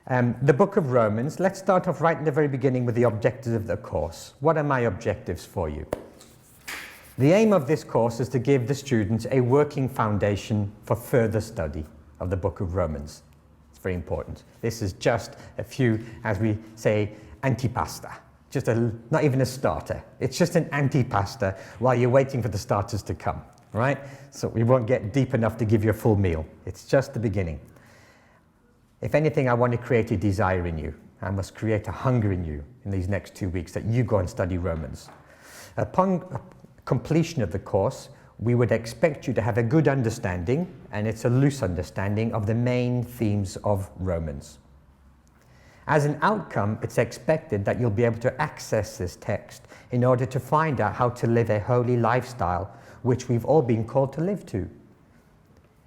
The book of Romans, let's start off right in the very beginning with the objectives of the course. What are my objectives for you? The aim of this course is to give the students a working foundation for further study of the book of Romans. It's very important. This is just a few, as we say, antipasta. Not even a starter. It's just an antipasta while you're waiting for the starters to come, right? So we won't get deep enough to give you a full meal. It's just the beginning. If anything, I want to create a desire in you. I must create a hunger in you in these next 2 weeks that you go and study Romans. Upon completion of the course, we would expect you to have a good understanding, and it's a loose understanding, of the main themes of Romans. As an outcome, it's expected that you'll be able to access this text in order to find out how to live a holy lifestyle, which we've all been called to live to.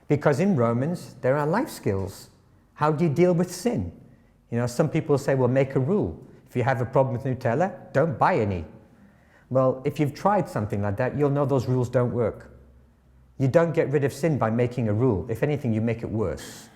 Because in Romans, there are life skills. How do you deal with sin? You know, some people say, well, make a rule. If you have a problem with Nutella, don't buy any. Well, if you've tried something like that, you'll know those rules don't work. You don't get rid of sin by making a rule. If anything, you make it worse.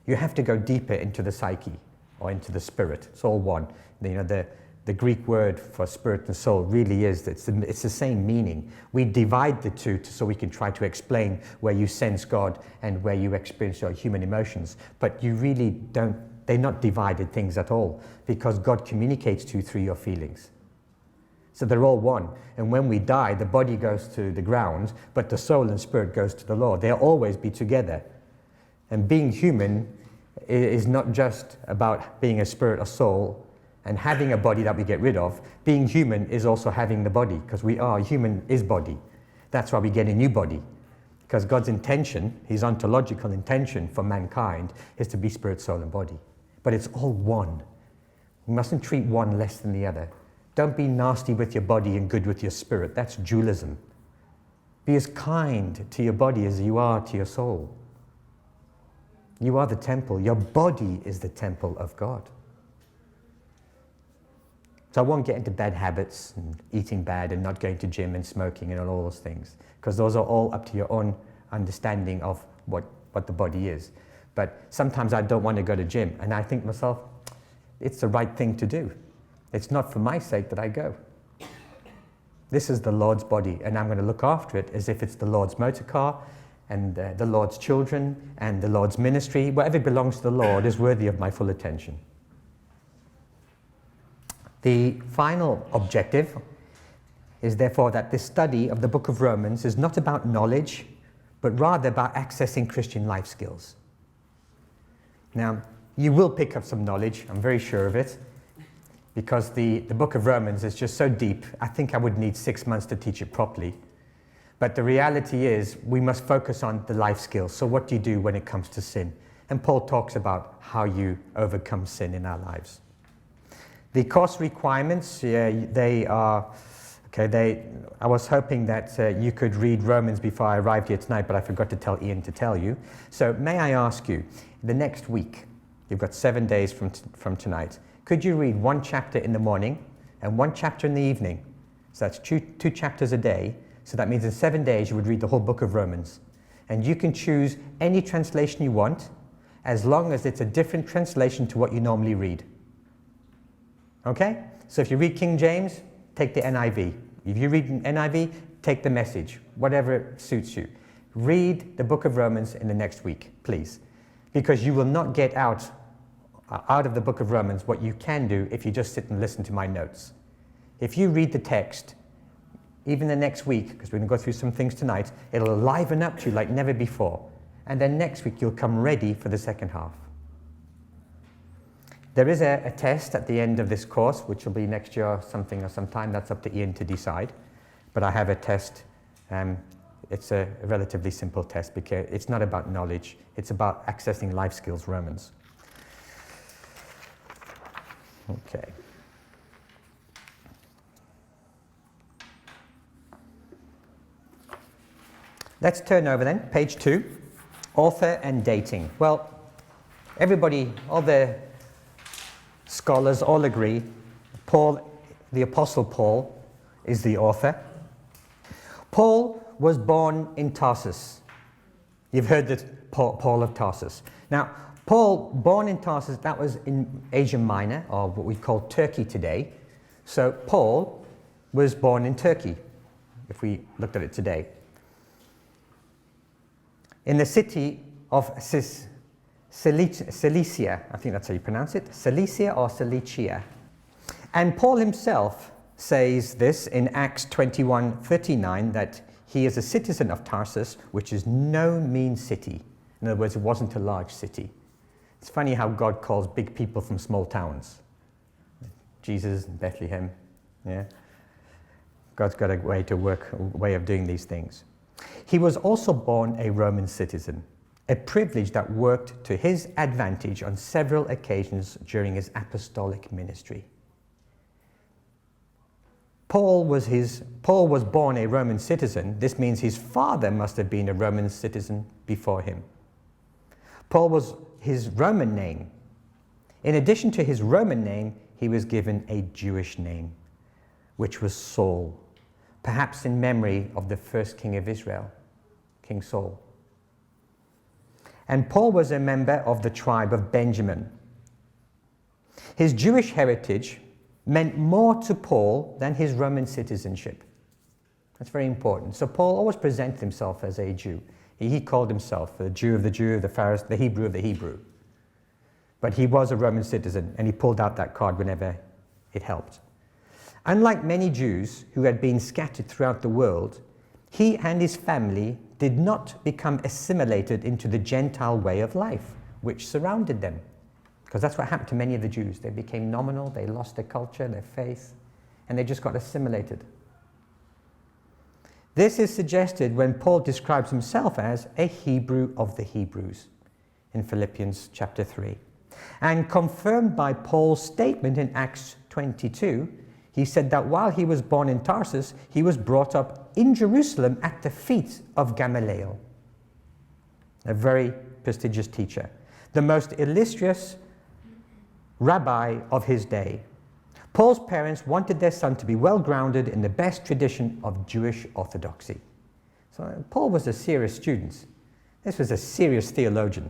You have to go deeper into the psyche or into the spirit. It's all one. You know, the Greek word for spirit and soul really is, it's the same meaning. We divide the two so we can try to explain where you sense God and where you experience your human emotions. But you really don't, they're not divided things at all, because God communicates to you through your feelings. So they're all one. And when we die, the body goes to the ground, but the soul and spirit goes to the Lord. They'll always be together. And being human is not just about being a spirit or soul and having a body that we get rid of. Being human is also having the body, because we are, human is body. That's why we get a new body. Because God's intention, his ontological intention for mankind, is to be spirit, soul, and body. But it's all one. We mustn't treat one less than the other. Don't be nasty with your body and good with your spirit. That's dualism. Be as kind to your body as you are to your soul. You are the temple. Your body is the temple of God. So I won't get into bad habits and eating bad and not going to gym and smoking and all those things, because those are all up to your own understanding of what the body is. But sometimes I don't want to go to gym, and I think to myself, it's the right thing to do. It's not for my sake that I go. This is the Lord's body, and I'm going to look after it as if it's the Lord's motor car and the Lord's children and the Lord's ministry. Whatever belongs to the Lord is worthy of my full attention. The final objective is therefore that this study of the book of Romans is not about knowledge, but rather about accessing Christian life skills. Now, you will pick up some knowledge, I'm very sure of it, because the book of Romans is just so deep. I think I would need 6 months to teach it properly. But the reality is we must focus on the life skills. So what do you do when it comes to sin? And Paul talks about how you overcome sin in our lives. The course requirements, they are, okay, I was hoping that you could read Romans before I arrived here tonight, but I forgot to tell Ian to tell you. So may I ask you, the next week, you've got 7 days from tonight, could you read 1 chapter in the morning and 1 chapter in the evening? So that's two chapters a day. So that means in 7 days you would read the whole book of Romans. And you can choose any translation you want, as long as it's a different translation to what you normally read. Okay? So if you read King James, take the NIV. If you read NIV, take the Message, whatever suits you. Read the book of Romans in the next week, please. Because you will not get out of the book of Romans what you can do if you just sit and listen to my notes. If you read the text, even the next week, because we're going to go through some things tonight, it'll liven up to you like never before. And then next week you'll come ready for the second half. There is a test at the end of this course, which will be next year or sometime. That's up to Ian to decide. But I have a test. It's a relatively simple test because it's not about knowledge. It's about accessing life skills, Romans. Okay. Let's turn over then, page 2, author and dating. Well, everybody, all the scholars all agree, Paul, the Apostle Paul, is the author. Paul was born in Tarsus. You've heard that Paul of Tarsus. Now, Paul, born in Tarsus, that was in Asia Minor, or what we call Turkey today. So Paul was born in Turkey, if we looked at it today, in the city of Cilicia, I think that's how you pronounce it, Cilicia or Cilicia. And Paul himself says this in Acts 21:39, that he is a citizen of Tarsus, which is no mean city. In other words, it wasn't a large city. It's funny how God calls big people from small towns. Jesus, Bethlehem, yeah. God's got a way of doing these things. He was also born a Roman citizen, a privilege that worked to his advantage on several occasions during his apostolic ministry. Paul was born a Roman citizen. This means his father must have been a Roman citizen before him. Paul was his Roman name. In addition to his Roman name, he was given a Jewish name, which was Saul, perhaps in memory of the first king of Israel, King Saul. And Paul was a member of the tribe of Benjamin. His Jewish heritage meant more to Paul than his Roman citizenship. That's very important. So Paul always presented himself as a Jew. He called himself the Jew, the Pharisee, the Hebrew of the Hebrew. But he was a Roman citizen, and he pulled out that card whenever it helped. Unlike many Jews who had been scattered throughout the world, he and his family did not become assimilated into the Gentile way of life, which surrounded them. Because that's what happened to many of the Jews. They became nominal, they lost their culture, their faith, and they just got assimilated. This is suggested when Paul describes himself as a Hebrew of the Hebrews in Philippians chapter 3. And confirmed by Paul's statement in Acts 22, he said that while he was born in Tarsus, he was brought up in Jerusalem at the feet of Gamaliel, a very prestigious teacher, the most illustrious rabbi of his day. Paul's parents wanted their son to be well grounded in the best tradition of Jewish orthodoxy. So Paul was a serious student. This was a serious theologian.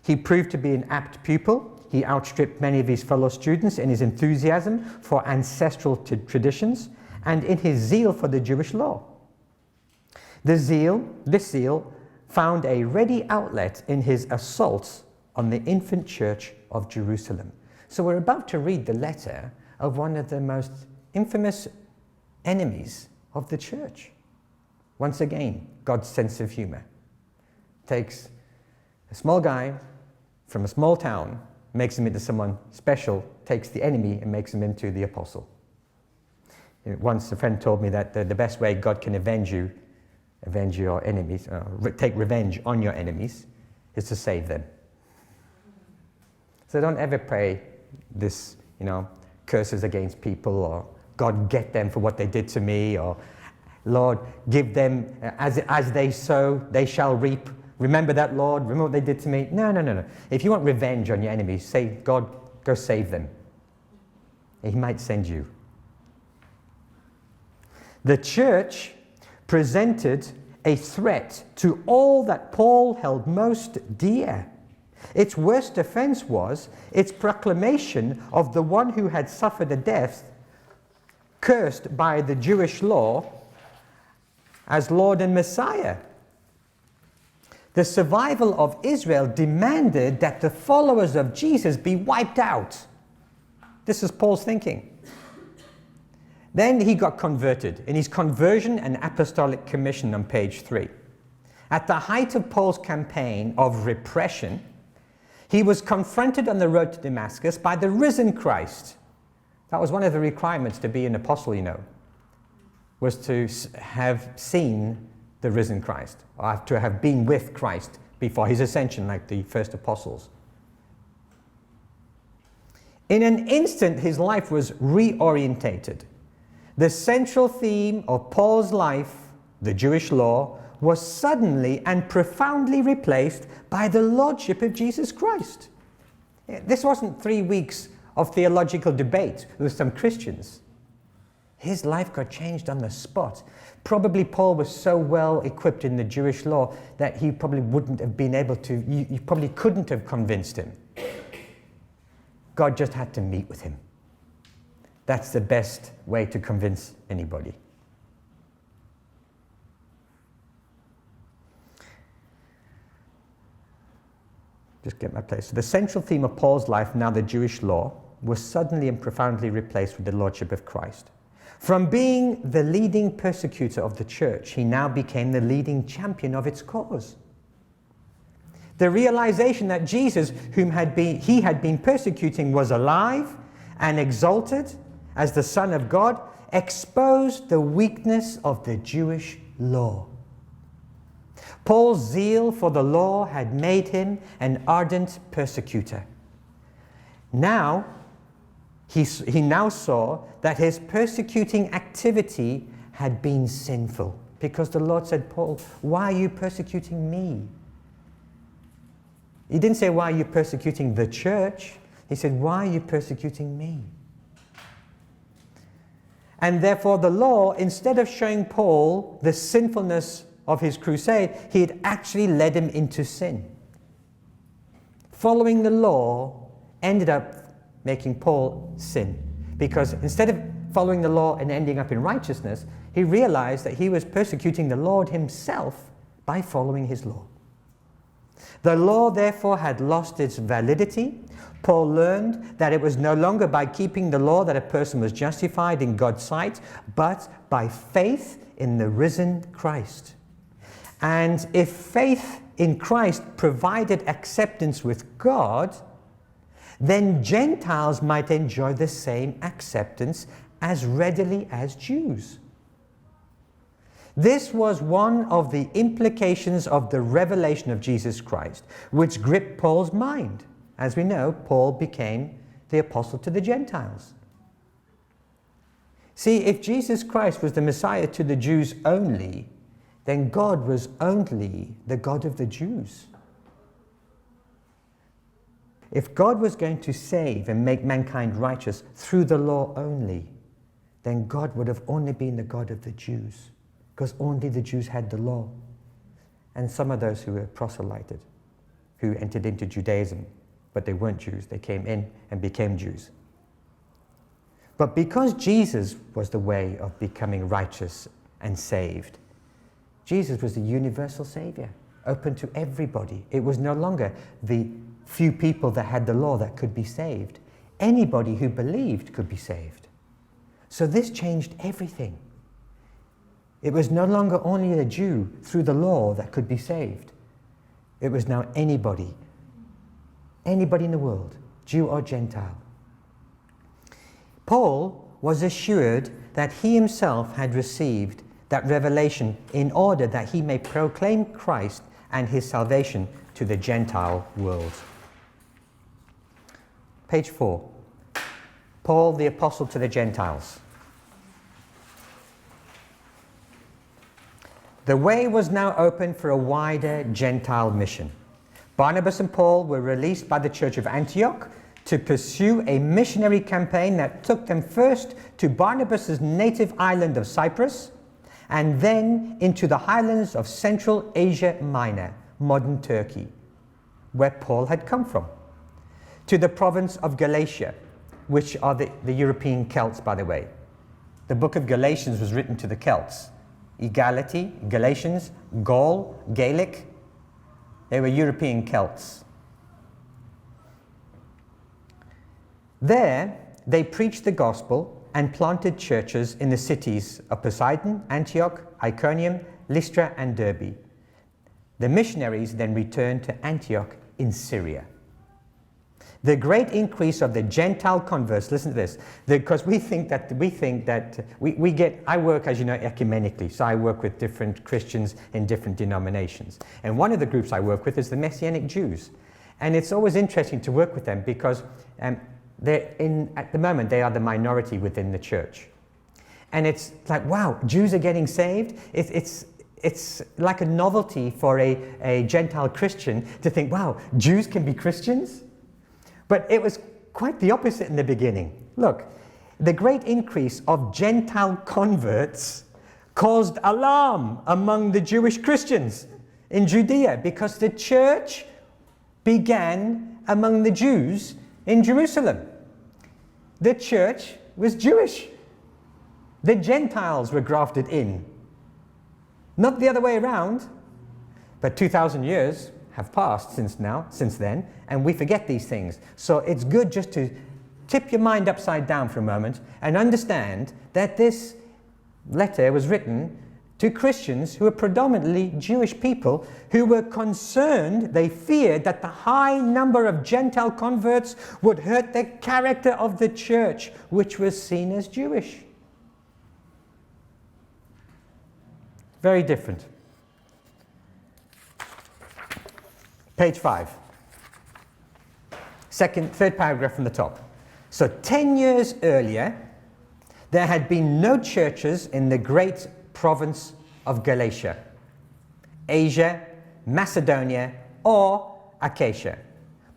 He proved to be an apt pupil. He outstripped many of his fellow students in his enthusiasm for ancestral traditions and in his zeal for the Jewish law. This zeal found a ready outlet in his assaults on the infant church of Jerusalem. So we're about to read the letter of one of the most infamous enemies of the church. Once again, God's sense of humor takes a small guy from a small town, makes him into someone special, takes the enemy and makes him into the apostle. Once a friend told me that the best way God can avenge your enemies, take revenge on your enemies, is to save them. So don't ever pray this, curses against people, or God get them for what they did to me, or Lord, give them as they sow, they shall reap. Remember that, Lord, remember what they did to me. No. If you want revenge on your enemies, say, God, go save them. He might send you. The church presented a threat to all that Paul held most dear. Its worst offense was its proclamation of the one who had suffered a death cursed by the Jewish law as Lord and Messiah. The survival of Israel demanded that the followers of Jesus be wiped out. This is Paul's thinking. Then he got converted in his Conversion and Apostolic Commission on page 3. At the height of Paul's campaign of repression, he was confronted on the road to Damascus by the risen Christ. That was one of the requirements to be an apostle, was to have seen the risen Christ, or to have been with Christ before his ascension, like the first apostles. In an instant, his life was reorientated. The central theme of Paul's life, the Jewish law, was suddenly and profoundly replaced by the lordship of Jesus Christ. This wasn't 3 weeks of theological debate with some Christians. His life got changed on the spot. Probably Paul was so well equipped in the Jewish law that he probably wouldn't have been able to, you probably couldn't have convinced him. God just had to meet with him. That's the best way to convince anybody. Just get my place. So the central theme of Paul's life, now the Jewish law, was suddenly and profoundly replaced with the lordship of Christ. From being the leading persecutor of the church, he now became the leading champion of its cause. The realization that Jesus, whom he had been persecuting, was alive and exalted as the Son of God, exposed the weakness of the Jewish law. Paul's zeal for the law had made him an ardent persecutor. Now, he now saw that his persecuting activity had been sinful, because the Lord said, Paul, why are you persecuting me? He didn't say, why are you persecuting the church? He said, why are you persecuting me? And therefore the law, instead of showing Paul the sinfulness of his crusade, he had actually led him into sin. Following the law ended up making Paul sin, because instead of following the law and ending up in righteousness, he realized that he was persecuting the Lord himself by following his law. The law therefore had lost its validity. Paul learned that it was no longer by keeping the law that a person was justified in God's sight, but by faith in the risen Christ. And if faith in Christ provided acceptance with God, then Gentiles might enjoy the same acceptance as readily as Jews. This was one of the implications of the revelation of Jesus Christ, which gripped Paul's mind. As we know, Paul became the apostle to the Gentiles. See, if Jesus Christ was the Messiah to the Jews only, then God was only the God of the Jews. If God was going to save and make mankind righteous through the law only, then God would have only been the God of the Jews, because only the Jews had the law. And some of those who were proselyted, who entered into Judaism, but they weren't Jews. They came in and became Jews. But because Jesus was the way of becoming righteous and saved, Jesus was the universal Savior, open to everybody. It was no longer the few people that had the law that could be saved. Anybody who believed could be saved. So this changed everything. It was no longer only a Jew through the law that could be saved. It was now anybody in the world, Jew or Gentile. Paul was assured that he himself had received that revelation in order that he may proclaim Christ and his salvation to the Gentile world. Page 4. Paul, the apostle to the Gentiles. The way was now open for a wider Gentile mission. Barnabas and Paul were released by the Church of Antioch to pursue a missionary campaign that took them first to Barnabas' native island of Cyprus, and then into the highlands of Central Asia Minor, modern Turkey, where Paul had come from, to the province of Galatia, which are the European Celts, by the way. The book of Galatians was written to the Celts. Egality, Galatians, Gaul, Gaelic, they were European Celts. There, they preached the gospel and planted churches in the cities of Poseidon, Antioch, Iconium, Lystra, and Derbe. The missionaries then returned to Antioch in Syria. The great increase of the Gentile converts, listen to this, because I work, as you know, ecumenically, so I work with different Christians in different denominations. And one of the groups I work with is the Messianic Jews. And it's always interesting to work with them because at the moment they are the minority within the church. And it's like, wow, Jews are getting saved. It's like a novelty for a Gentile Christian to think, wow, Jews can be Christians? But it was quite the opposite in the beginning. Look, the great increase of Gentile converts caused alarm among the Jewish Christians in Judea, because the church began among the Jews in Jerusalem. The church was Jewish. The Gentiles were grafted in. Not the other way around. But 2,000 years have passed since then, and we forget these things. So it's good just to tip your mind upside down for a moment and understand that this letter was written to Christians who were predominantly Jewish people who were concerned, they feared that the high number of Gentile converts would hurt the character of the church, which was seen as Jewish. Very different. Page 5. Third paragraph from the top. So 10 years earlier, there had been no churches in the great province of Galatia, Asia, Macedonia, or Achaia.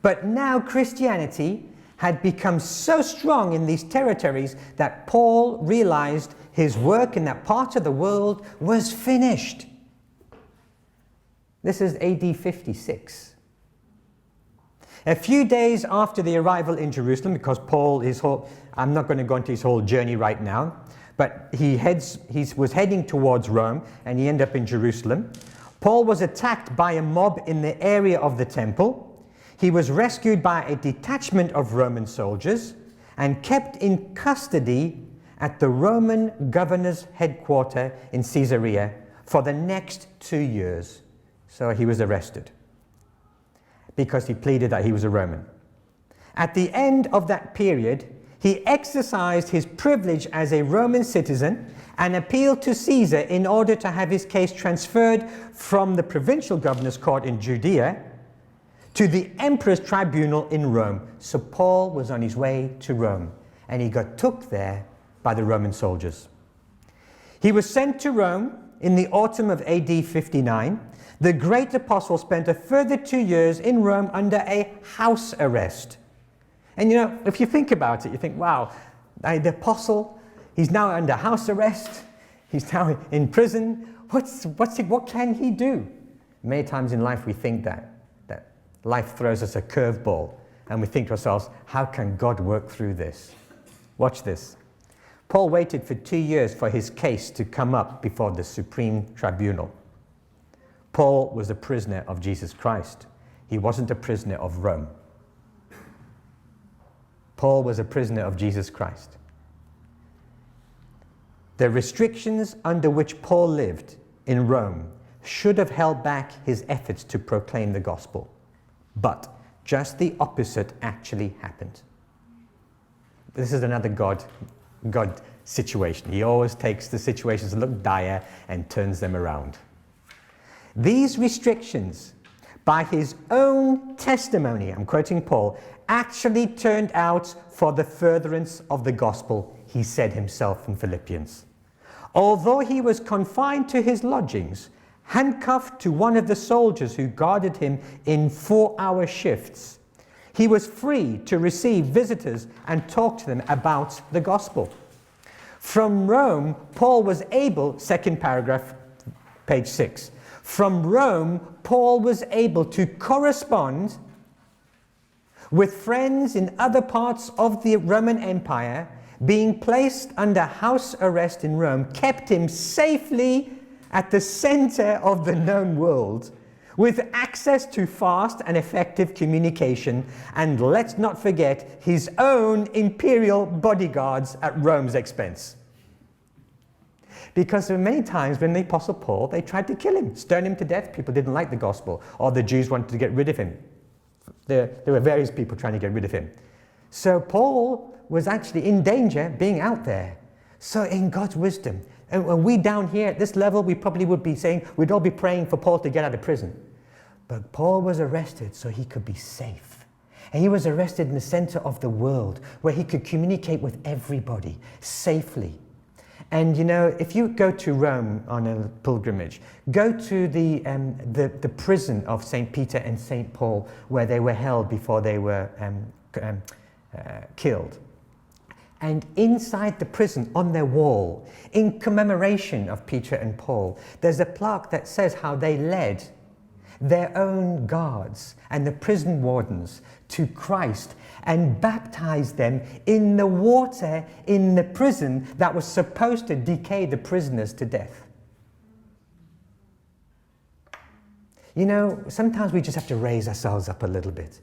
But now Christianity had become so strong in these territories that Paul realized his work in that part of the world was finished. This is AD 56. A few days after the arrival in Jerusalem, because Paul, I'm not going to go into his whole journey right now, but he was heading towards Rome, and he ended up in Jerusalem. Paul was attacked by a mob in the area of the temple. He was rescued by a detachment of Roman soldiers and kept in custody at the Roman governor's headquarters in Caesarea for the next 2 years. So he was arrested because he pleaded that he was a Roman. At the end of that period, he exercised his privilege as a Roman citizen and appealed to Caesar in order to have his case transferred from the provincial governor's court in Judea to the emperor's tribunal in Rome. So Paul was on his way to Rome, and he got took there by the Roman soldiers. He was sent to Rome in the autumn of AD 59. The great apostle spent a further 2 years in Rome under a house arrest. And if you think about it, you think, wow, the apostle, he's now under house arrest, he's now in prison. What can he do? Many times in life we think that life throws us a curveball, and we think to ourselves, how can God work through this? Watch this. Paul waited for 2 years for his case to come up before the Supreme Tribunal. Paul was a prisoner of Jesus Christ. He wasn't a prisoner of Rome. Paul was a prisoner of Jesus Christ. The restrictions under which Paul lived in Rome should have held back his efforts to proclaim the gospel. But just the opposite actually happened. This is another God situation. He always takes the situations that look dire and turns them around. These restrictions, by his own testimony, I'm quoting Paul, actually turned out for the furtherance of the gospel, he said himself in Philippians. Although he was confined to his lodgings, handcuffed to one of the soldiers who guarded him in 4-hour shifts, he was free to receive visitors and talk to them about the gospel. From Rome, Paul was able, second paragraph, page 6. From Rome, Paul was able to correspond with friends in other parts of the Roman Empire. Being placed under house arrest in Rome kept him safely at the center of the known world, with access to fast and effective communication, and let's not forget his own imperial bodyguards at Rome's expense. Because there were many times when the Apostle Paul, they tried to kill him, stone him to death. People didn't like the gospel, or the Jews wanted to get rid of him. There were various people trying to get rid of him. So Paul was actually in danger being out there. So in God's wisdom, and when we down here at this level, we probably would be saying, we'd all be praying for Paul to get out of prison. But Paul was arrested so he could be safe. And he was arrested in the center of the world where he could communicate with everybody safely. And if you go to Rome on a pilgrimage, go to the prison of St. Peter and St. Paul where they were held before they were killed. And inside the prison, on their wall, in commemoration of Peter and Paul, there's a plaque that says how they led their own guards and the prison wardens to Christ and baptized them in the water in the prison that was supposed to decay the prisoners to death. You know, sometimes we just have to raise ourselves up a little bit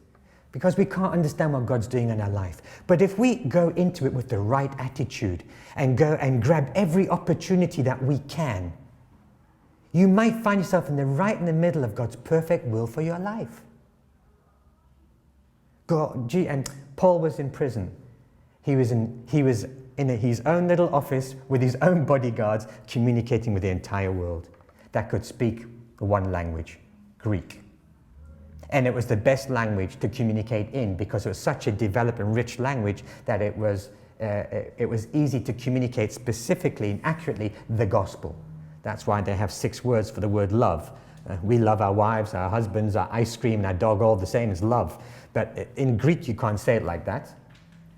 because we can't understand what God's doing in our life. But if we go into it with the right attitude and go and grab every opportunity that we can, you might find yourself right in the middle of God's perfect will for your life. And Paul was in prison. He was in his own little office with his own bodyguards, communicating with the entire world that could speak one language, Greek. And it was the best language to communicate in because it was such a developed and rich language that it was easy to communicate specifically and accurately the gospel. That's why they have 6 words for the word love. We love our wives, our husbands, our ice cream, and our dog, all the same as love. But in Greek, you can't say it like that.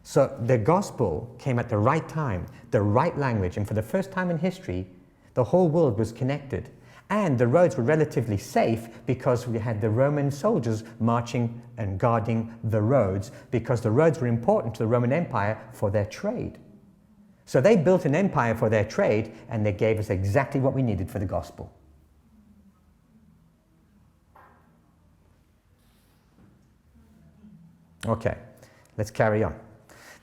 So the gospel came at the right time, the right language, and for the first time in history, the whole world was connected. And the roads were relatively safe because we had the Roman soldiers marching and guarding the roads because the roads were important to the Roman Empire for their trade. So they built an empire for their trade and they gave us exactly what we needed for the gospel. Okay, let's carry on.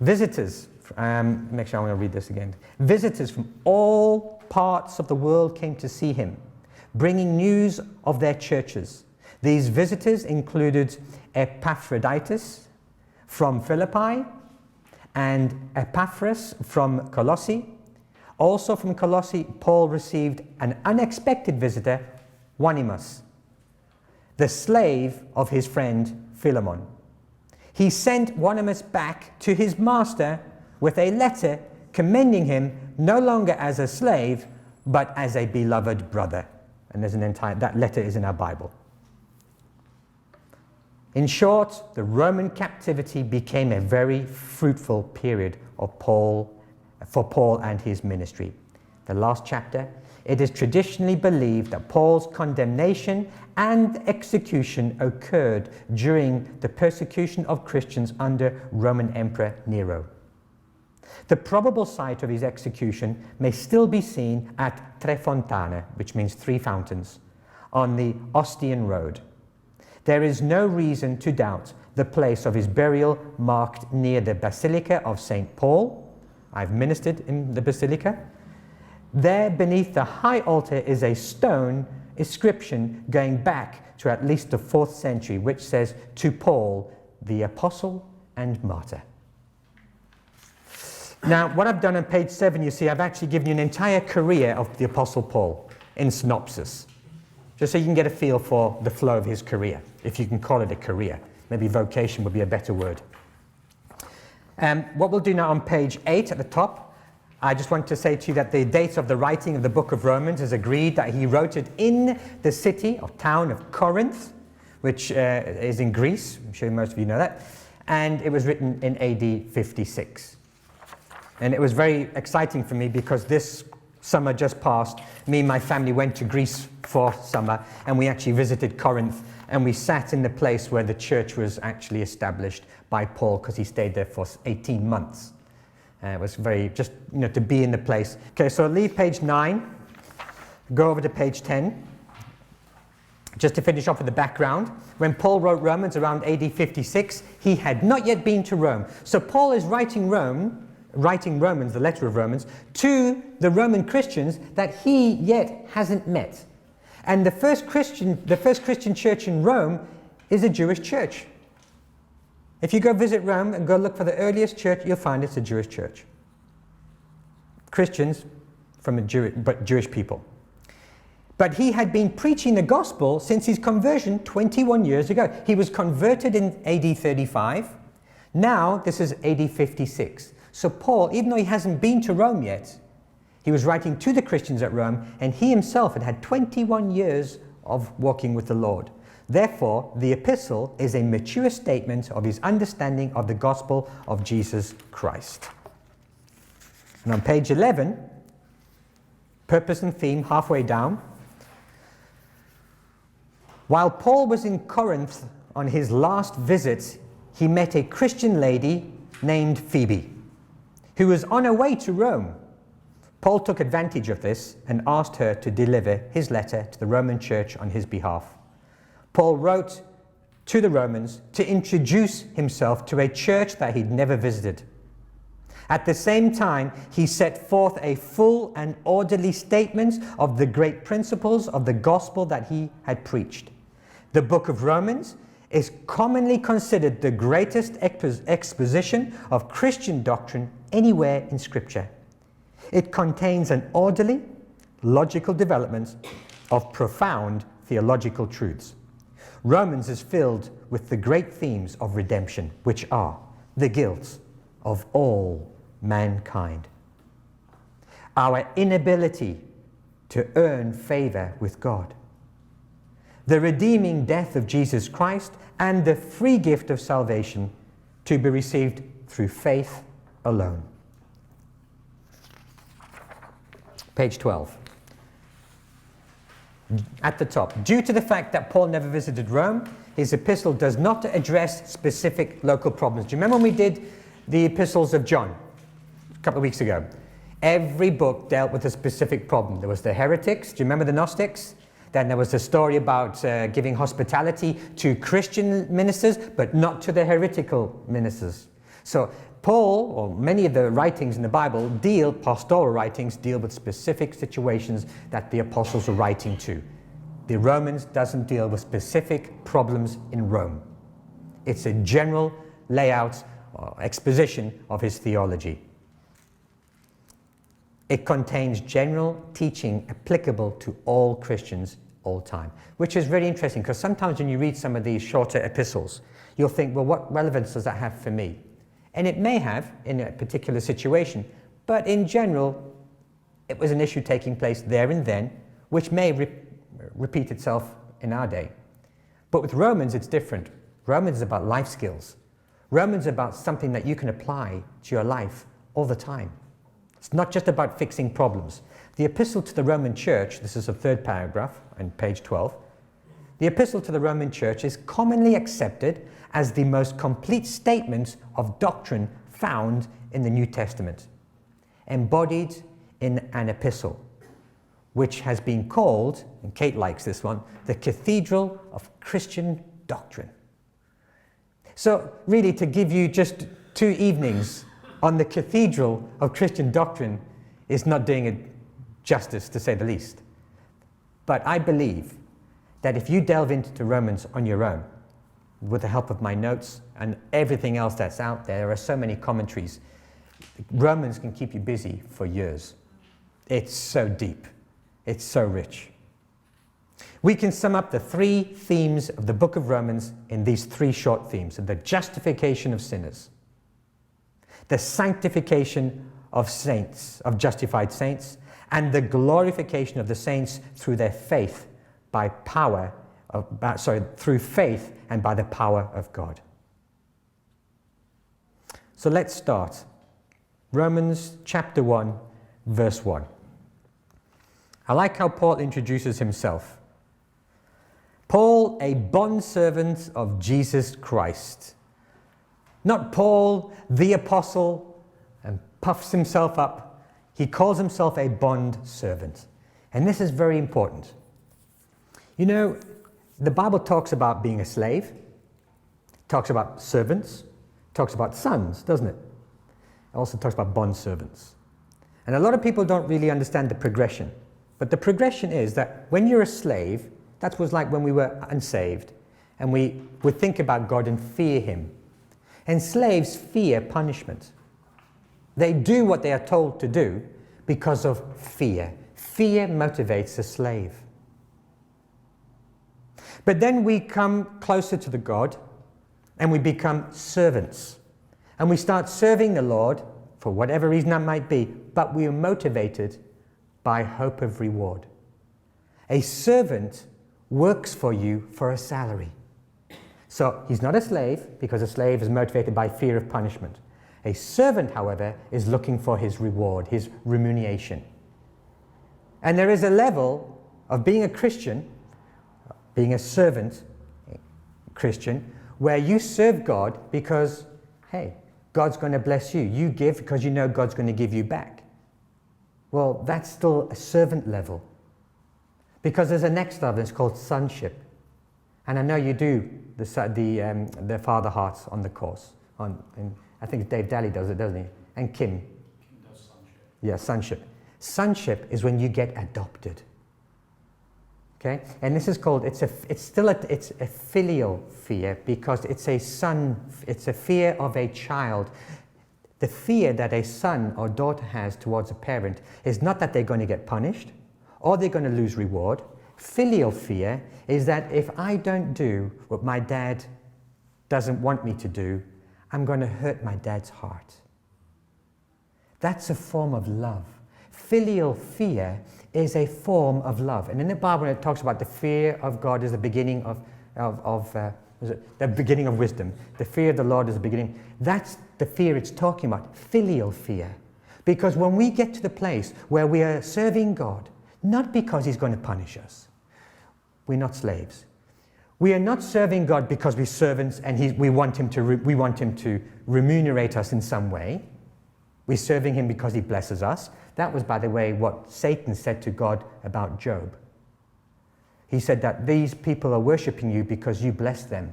Visitors, make sure I'm going to read this again. Visitors from all parts of the world came to see him, bringing news of their churches. These visitors included Epaphroditus from Philippi and Epaphras from Colossae. Also from Colossae, Paul received an unexpected visitor, Onesimus, the slave of his friend Philemon. He sent Onesimus back to his master with a letter commending him no longer as a slave, but as a beloved brother. And there's that letter is in our Bible. In short, the Roman captivity became a very fruitful period for Paul and his ministry. The last chapter, it is traditionally believed that Paul's condemnation and execution occurred during the persecution of Christians under Roman Emperor Nero. The probable site of his execution may still be seen at Tre Fontane, which means 3 fountains, on the Ostian Road. There is no reason to doubt the place of his burial marked near the Basilica of St. Paul. I've ministered in the Basilica. There beneath the high altar is a stone inscription going back to at least the 4th century, which says, "To Paul, the apostle and martyr." Now, what I've done on page 7, you see, I've actually given you an entire career of the Apostle Paul in synopsis, just so you can get a feel for the flow of his career, if you can call it a career. Maybe vocation would be a better word. What we'll do now on page 8 at the top, I just want to say to you that the date of the writing of the book of Romans is agreed that he wrote it in the city or town of Corinth, which is in Greece. I'm sure most of you know that. And it was written in AD 56. And it was very exciting for me because this summer just passed, me and my family went to Greece for summer and we actually visited Corinth and we sat in the place where the church was actually established by Paul because he stayed there for 18 months. It was very, just, to be in the place. Okay, so leave page 9, go over to page 10. Just to finish off with the background, when Paul wrote Romans around AD 56, he had not yet been to Rome. So Paul is writing Romans, the letter of Romans, to the Roman Christians that he yet hasn't met. And the first Christian church in Rome is a Jewish church. If you go visit Rome and go look for the earliest church, you'll find it's a Jewish church. Christians from Jewish people. But he had been preaching the gospel since his conversion 21 years ago. He was converted in AD 35. Now, this is AD 56. So Paul, even though he hasn't been to Rome yet, he was writing to the Christians at Rome, and he himself had had 21 years of walking with the Lord. Therefore, the epistle is a mature statement of his understanding of the gospel of Jesus Christ. And on page 11, purpose and theme, halfway down. While Paul was in Corinth on his last visit, he met a Christian lady named Phoebe, who was on her way to Rome. Paul took advantage of this and asked her to deliver his letter to the Roman church on his behalf. Paul wrote to the Romans to introduce himself to a church that he'd never visited. At the same time, he set forth a full and orderly statement of the great principles of the gospel that he had preached. The book of Romans is commonly considered the greatest exposition of Christian doctrine anywhere in Scripture. It contains an orderly, logical development of profound theological truths. Romans is filled with the great themes of redemption, which are the guilt of all mankind, our inability to earn favor with God, the redeeming death of Jesus Christ, and the free gift of salvation to be received through faith alone. Page 12. At the top, due to the fact that Paul never visited Rome, his epistle does not address specific local problems. Do you remember when we did the epistles of John a couple of weeks ago? Every book dealt with a specific problem. There was the heretics. Do you remember the Gnostics? Then there was the story about giving hospitality to Christian ministers, but not to the heretical ministers. So Paul, or many of the writings in the Bible, pastoral writings, deal with specific situations that the apostles are writing to. The Romans doesn't deal with specific problems in Rome. It's a general layout or exposition of his theology. It contains general teaching applicable to all Christians all time, which is very interesting because sometimes when you read some of these shorter epistles, you'll think, well, what relevance does that have for me? And it may have in a particular situation, but in general, it was an issue taking place there and then, which may repeat itself in our day. But with Romans, it's different. Romans is about life skills. Romans is about something that you can apply to your life all the time. It's not just about fixing problems. The epistle to the Roman church, this is the third paragraph on page 12, the epistle to the Roman church is commonly accepted as the most complete statement of doctrine found in the New Testament, embodied in an epistle, which has been called, and Kate likes this one, the Cathedral of Christian Doctrine. So really, to give you just 2 evenings on the Cathedral of Christian Doctrine is not doing it justice, to say the least. But I believe that if you delve into Romans on your own, with the help of my notes and everything else that's out there, there are so many commentaries. Romans can keep you busy for years. It's so deep. It's so rich. We can sum up the 3 themes of the book of Romans in these 3 short themes: the justification of sinners, the sanctification of saints, of justified saints, and the glorification of the saints through their faith through faith and by the power of God. So let's start. Romans chapter 1, verse 1. I like how Paul introduces himself. Paul, a bondservant of Jesus Christ. Not Paul, the apostle, and puffs himself up. He calls himself a bondservant. And this is very important. You know, the Bible talks about being a slave, talks about servants, talks about sons, doesn't it? It also talks about bondservants. And a lot of people don't really understand the progression. But the progression is that when you're a slave, that was like when we were unsaved, and we would think about God and fear him. And slaves fear punishment. They do what they are told to do because of fear. Fear motivates a slave. But then we come closer to the God and we become servants. And we start serving the Lord for whatever reason that might be, but we are motivated by hope of reward. A servant works for you for a salary. So he's not a slave because a slave is motivated by fear of punishment. A servant, however, is looking for his reward, his remuneration. And there is a level of being a Christian, being a servant Christian, where you serve God because, hey, God's going to bless you. You give because you know God's going to give you back. Well, that's still a servant level. Because there's a next level, it's called sonship. And I know you do the Father Hearts on the course. I think Dave Daly does it, doesn't he? And Kim. Kim does sonship. Yeah, sonship. Sonship is when you get adopted. Okay? And this is called, it's a filial fear, because it's a fear of a child. The fear that a son or daughter has towards a parent is not that they're going to get punished or they're going to lose reward. Filial fear is that if I don't do what my dad doesn't want me to do, I'm going to hurt my dad's heart. That's a form of love. Filial fear is a form of love. And in the Bible, when it talks about the fear of God is the beginning the beginning of wisdom. The fear of the Lord is the beginning. That's the fear it's talking about, filial fear. Because when we get to the place where we are serving God, not because he's going to punish us, we're not slaves. We are not serving God because we're servants and we want him to remunerate us in some way. We're serving him because he blesses us. That was, by the way, what Satan said to God about Job. He said that these people are worshipping you because you bless them.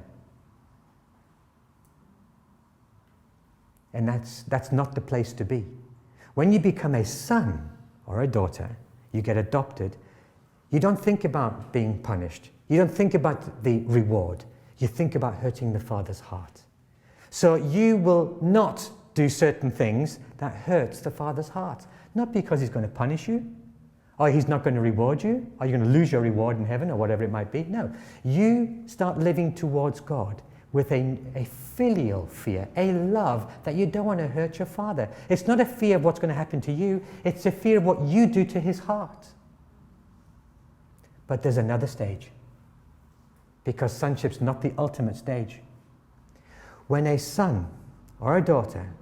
And that's not the place to be. When you become a son or a daughter, you get adopted, you don't think about being punished. You don't think about the reward. You think about hurting the Father's heart. So you will not do certain things that hurts the Father's heart. Not because he's going to punish you, or he's not going to reward you, or you're going to lose your reward in heaven, or whatever it might be. No. You start living towards God with a filial fear, a love that you don't want to hurt your Father. It's not a fear of what's going to happen to you, it's a fear of what you do to his heart. But there's another stage, because sonship's not the ultimate stage. When a son or a daughter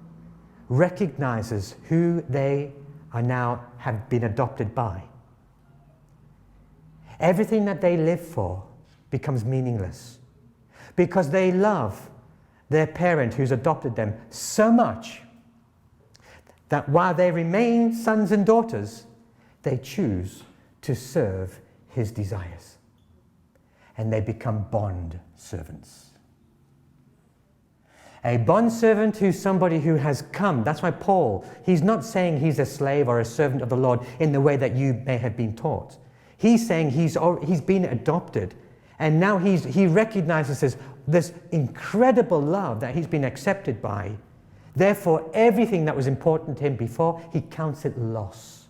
recognizes who they are now have been adopted by, everything that they live for becomes meaningless, because they love their parent who's adopted them so much that while they remain sons and daughters, they choose to serve his desires, and they become bond servants. A bondservant who's somebody who has come. That's why Paul, he's not saying he's a slave or a servant of the Lord in the way that you may have been taught. He's saying he's been adopted, and now he recognizes this incredible love that he's been accepted by. Therefore, everything that was important to him before, he counts it loss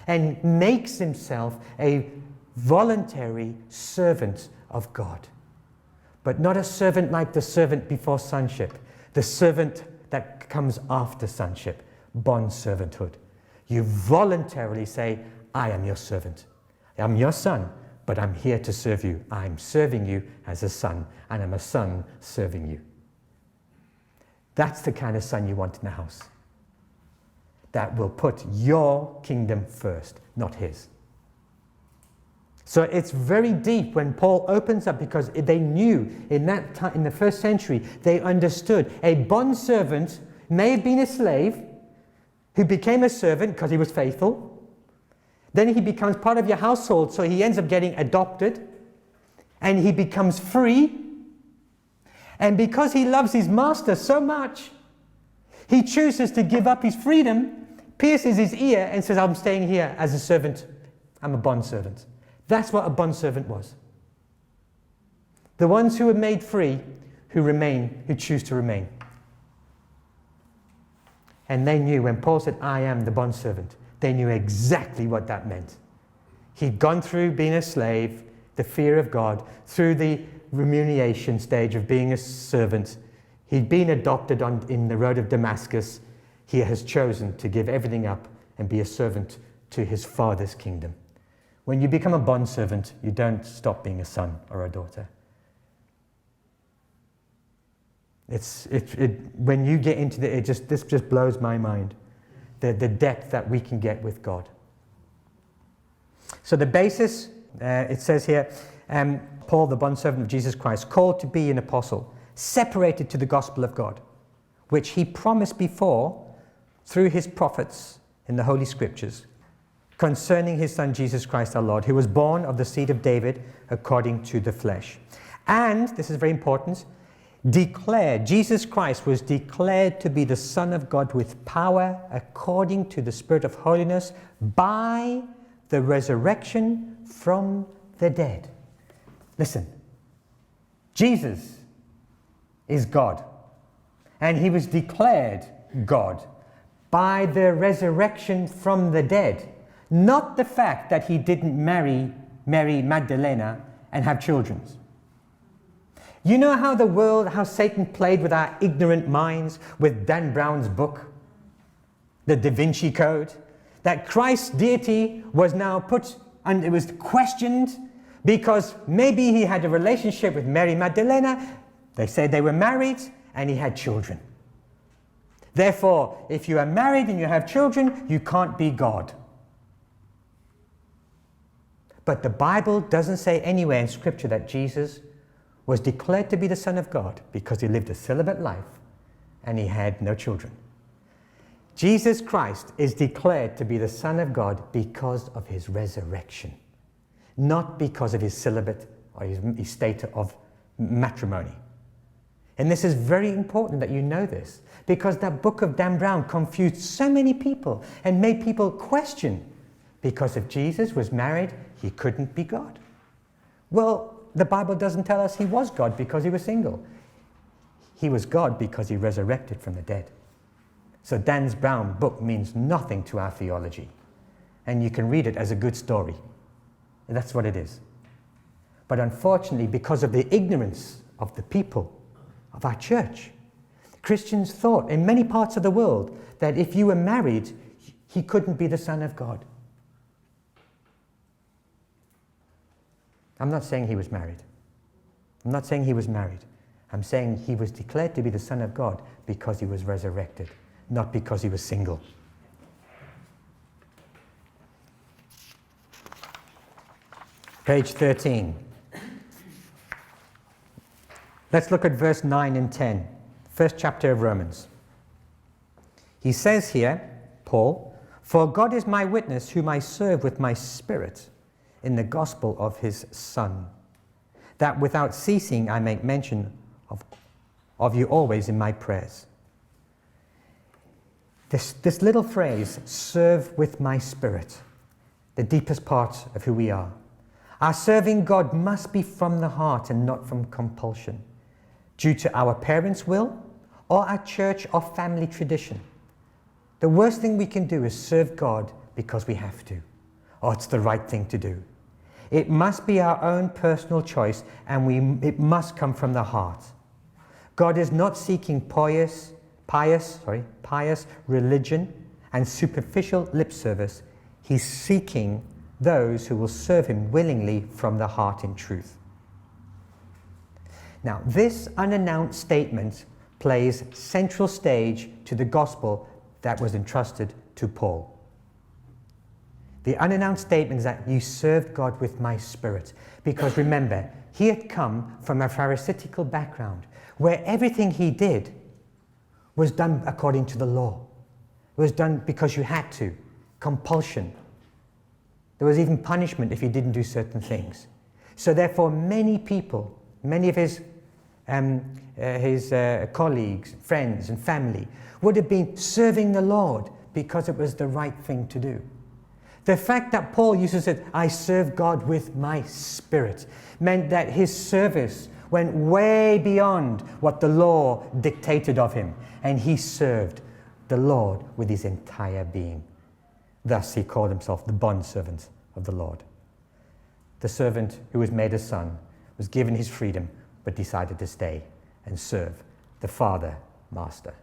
and makes himself a voluntary servant of God. But not a servant like the servant before sonship. The servant that comes after sonship, bond servanthood. You voluntarily say, I am your servant. I'm your son, but I'm here to serve you. I'm serving you as a son, and I'm a son serving you. That's the kind of son you want in the house. That will put your kingdom first, not his. So it's very deep when Paul opens up, because they knew in that time, in the first century, they understood a bondservant may have been a slave who became a servant because he was faithful. Then he becomes part of your household, so he ends up getting adopted, and he becomes free. And because he loves his master so much, he chooses to give up his freedom, pierces his ear, and says, I'm staying here as a servant. I'm a bondservant. That's what a bondservant was. The ones who are made free, who remain, who choose to remain. And they knew when Paul said, I am the bondservant, they knew exactly what that meant. He'd gone through being a slave, the fear of God, through the remuneration stage of being a servant. He'd been adopted in the road of Damascus. He has chosen to give everything up and be a servant to his Father's kingdom. When you become a bondservant, you don't stop being a son or a daughter. When you get into this just blows my mind, the depth that we can get with God. So the basis, it says here, Paul, the bondservant of Jesus Christ, called to be an apostle, separated to the gospel of God, which he promised before through his prophets in the Holy Scriptures, concerning his Son Jesus Christ our Lord, who was born of the seed of David according to the flesh. And, this is very important, Jesus Christ was declared to be the Son of God with power according to the Spirit of holiness by the resurrection from the dead. Listen, Jesus is God, and he was declared God by the resurrection from the dead, not the fact that he didn't marry Mary Magdalene and have children. You know how Satan played with our ignorant minds with Dan Brown's book, The Da Vinci Code? That Christ's deity was now put, and it was questioned because maybe he had a relationship with Mary Magdalene. They said they were married and he had children. Therefore, if you are married and you have children, you can't be God. But the Bible doesn't say anywhere in Scripture that Jesus was declared to be the Son of God because he lived a celibate life and he had no children. Jesus Christ is declared to be the Son of God because of his resurrection, not because of his celibate or his state of matrimony. And this is very important that you know this, because that book of Dan Brown confused so many people and made people question, because if Jesus was married, he couldn't be God. Well, the Bible doesn't tell us he was God because he was single. He was God because he resurrected from the dead. So Dan Brown's book means nothing to our theology. And you can read it as a good story. And that's what it is. But unfortunately, because of the ignorance of the people of our church, Christians thought in many parts of the world that if you were married, he couldn't be the Son of God. I'm not saying he was married. I'm not saying he was married. I'm saying he was declared to be the Son of God because he was resurrected, not because he was single. Page 13. Let's look at verse 9 and 10, first chapter of Romans. He says here, Paul, "For God is my witness, whom I serve with my spirit in the gospel of his Son, that without ceasing I make mention of you always in my prayers." This little phrase, serve with my spirit, the deepest part of who we are. Our serving God must be from the heart and not from compulsion, due to our parents' will or our church or family tradition. The worst thing we can do is serve God because we have to, or it's the right thing to do. It must be our own personal choice, and it must come from the heart. God is not seeking pious religion and superficial lip service. He's seeking those who will serve him willingly from the heart in truth. Now, this unannounced statement plays central stage to the gospel that was entrusted to Paul. The unannounced statement is that you served God with my spirit. Because remember, he had come from a Pharisaical background where everything he did was done according to the law. It was done because you had to. Compulsion. There was even punishment if you didn't do certain things. So therefore, many people, many of his colleagues, friends and family would have been serving the Lord because it was the right thing to do. The fact that Paul uses it, I serve God with my spirit, meant that his service went way beyond what the law dictated of him, and he served the Lord with his entire being. Thus he called himself the bondservant of the Lord. The servant who was made a son was given his freedom, but decided to stay and serve the Father, Master.